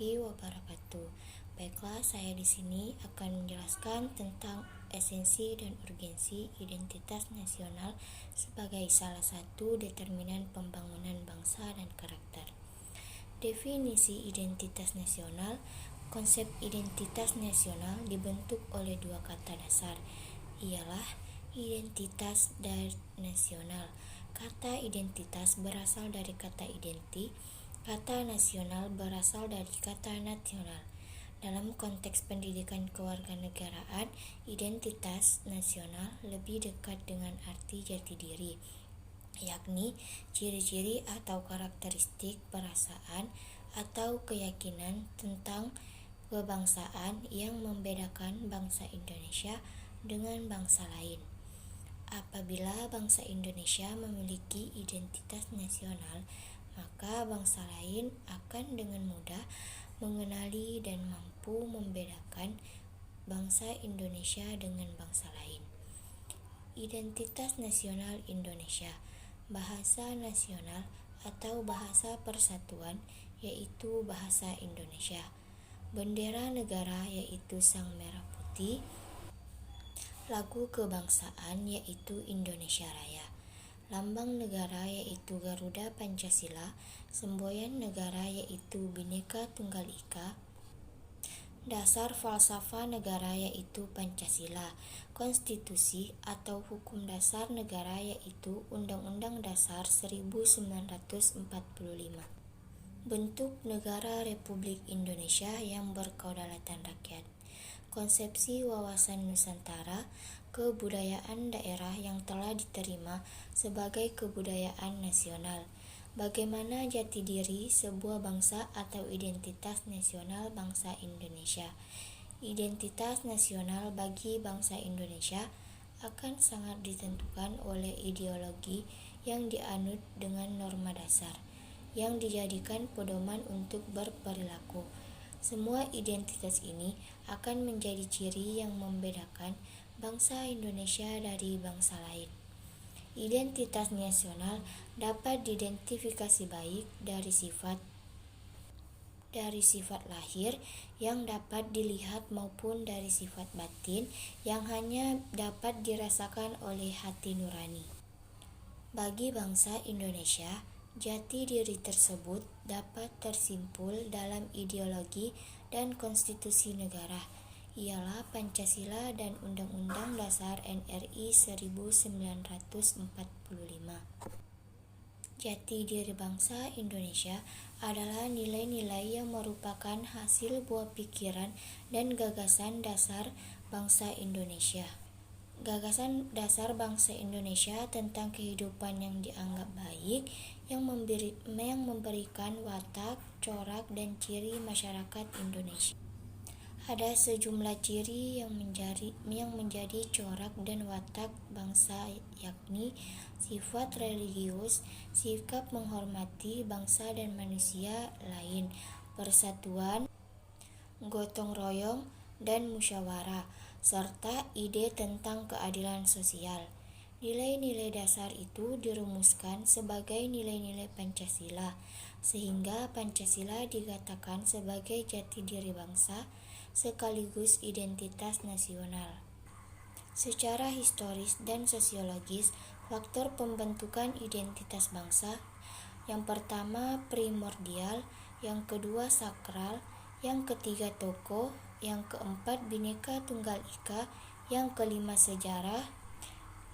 warahmatullahi wabarakatuh. Baiklah, saya di sini akan menjelaskan tentang esensi dan urgensi identitas nasional sebagai salah satu determinan pembangunan bangsa dan karakter. Definisi identitas nasional. Konsep identitas nasional dibentuk oleh dua kata dasar, ialah identitas dan nasional. Kata identitas berasal dari kata identi, kata nasional berasal dari kata nasional. Dalam konteks pendidikan kewarganegaraan, identitas nasional lebih dekat dengan arti jati diri, yakni ciri-ciri atau karakteristik perasaan atau keyakinan tentang kebangsaan yang membedakan bangsa Indonesia dengan bangsa lain. Apabila bangsa Indonesia memiliki identitas nasional, maka bangsa lain akan dengan mudah mengenali dan mampu membedakan bangsa Indonesia dengan bangsa lain. Identitas nasional Indonesia. Bahasa nasional atau bahasa persatuan yaitu bahasa Indonesia. Bendera negara yaitu sang merah putih. Lagu kebangsaan yaitu Indonesia Raya. Lambang negara yaitu Garuda Pancasila. Semboyan negara yaitu Bhinneka Tunggal Ika. Dasar falsafah negara yaitu Pancasila. Konstitusi atau hukum dasar negara yaitu Undang-Undang Dasar 1945. Bentuk negara Republik Indonesia yang berkedaulatan rakyat. Konsepsi wawasan Nusantara, kebudayaan daerah yang telah diterima sebagai kebudayaan nasional. Bagaimana jati diri sebuah bangsa atau identitas nasional bangsa Indonesia. Identitas nasional bagi bangsa Indonesia akan sangat ditentukan oleh ideologi yang dianut dengan norma dasar, yang dijadikan pedoman untuk berperilaku. Semua identitas ini akan menjadi ciri yang membedakan bangsa Indonesia dari bangsa lain. Identitas nasional dapat diidentifikasi baik dari sifat lahir yang dapat dilihat maupun dari sifat batin yang hanya dapat dirasakan oleh hati nurani. Bagi bangsa Indonesia, jati diri tersebut dapat tersimpul dalam ideologi dan konstitusi negara, ialah Pancasila dan Undang-Undang Dasar NRI 1945. Jati diri bangsa Indonesia adalah nilai-nilai yang merupakan hasil buah pikiran dan gagasan dasar bangsa Indonesia. Gagasan dasar bangsa Indonesia tentang kehidupan yang dianggap baik, yang memberikan watak, corak, dan ciri masyarakat Indonesia. Ada sejumlah ciri yang menjadi corak dan watak bangsa, yakni sifat religius, sikap menghormati bangsa dan manusia lain, persatuan, gotong royong, dan musyawarah, serta ide tentang keadilan sosial. Nilai-nilai dasar itu dirumuskan sebagai nilai-nilai Pancasila, sehingga Pancasila dikatakan sebagai jati diri bangsa sekaligus identitas nasional. Secara historis dan sosiologis, faktor pembentukan identitas bangsa, yang pertama primordial, yang kedua sakral, yang ketiga tokoh, yang keempat Bhinneka Tunggal Ika, yang kelima sejarah,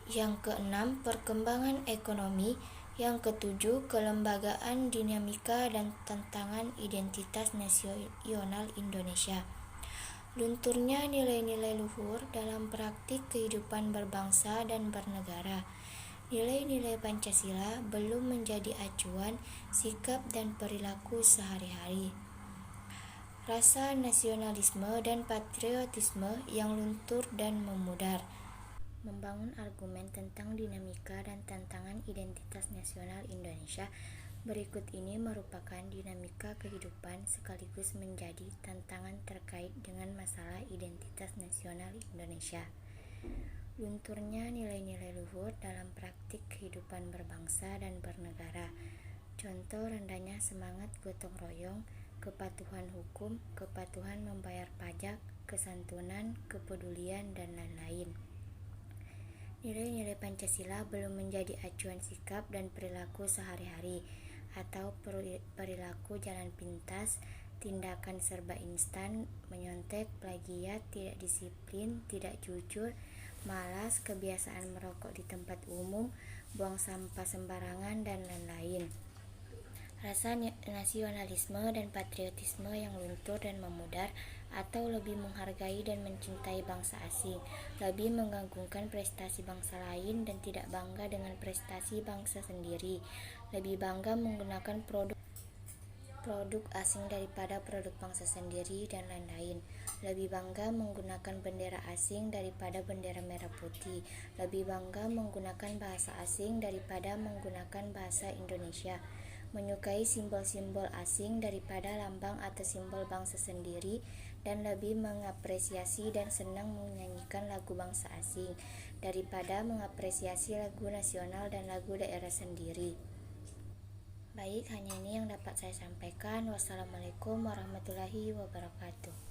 yang keenam perkembangan ekonomi, yang ketujuh kelembagaan, dinamika, dan tantangan identitas nasional Indonesia. Lunturnya nilai-nilai luhur dalam praktik kehidupan berbangsa dan bernegara. Nilai-nilai Pancasila belum menjadi acuan sikap dan perilaku sehari-hari. Rasa nasionalisme dan patriotisme yang luntur dan memudar. Membangun argumen tentang dinamika dan tantangan identitas nasional Indonesia berikut ini merupakan dinamika kehidupan sekaligus menjadi tantangan terkait dengan masalah identitas nasional Indonesia. Lunturnya nilai-nilai luhur dalam praktik kehidupan berbangsa dan bernegara. Contoh rendahnya semangat gotong royong, kepatuhan hukum, kepatuhan membayar pajak, kesantunan, kepedulian, dan lain-lain. Nilai-nilai Pancasila belum menjadi acuan sikap dan perilaku sehari-hari, atau perilaku jalan pintas, tindakan serba instan, menyontek, plagiat, tidak disiplin, tidak jujur, malas, kebiasaan merokok di tempat umum, buang sampah sembarangan, dan lain-lain. Rasa nasionalisme dan patriotisme yang luntur dan memudar, atau lebih menghargai dan mencintai bangsa asing, lebih mengagungkan prestasi bangsa lain dan tidak bangga dengan prestasi bangsa sendiri, lebih bangga menggunakan produk asing daripada produk bangsa sendiri, dan lain-lain. Lebih bangga menggunakan bendera asing daripada bendera merah putih, lebih bangga menggunakan bahasa asing daripada menggunakan bahasa Indonesia, menyukai simbol-simbol asing daripada lambang atau simbol bangsa sendiri, dan lebih mengapresiasi dan senang menyanyikan lagu bangsa asing daripada mengapresiasi lagu nasional dan lagu daerah sendiri. Baik, hanya ini yang dapat saya sampaikan. Wassalamualaikum warahmatullahi wabarakatuh.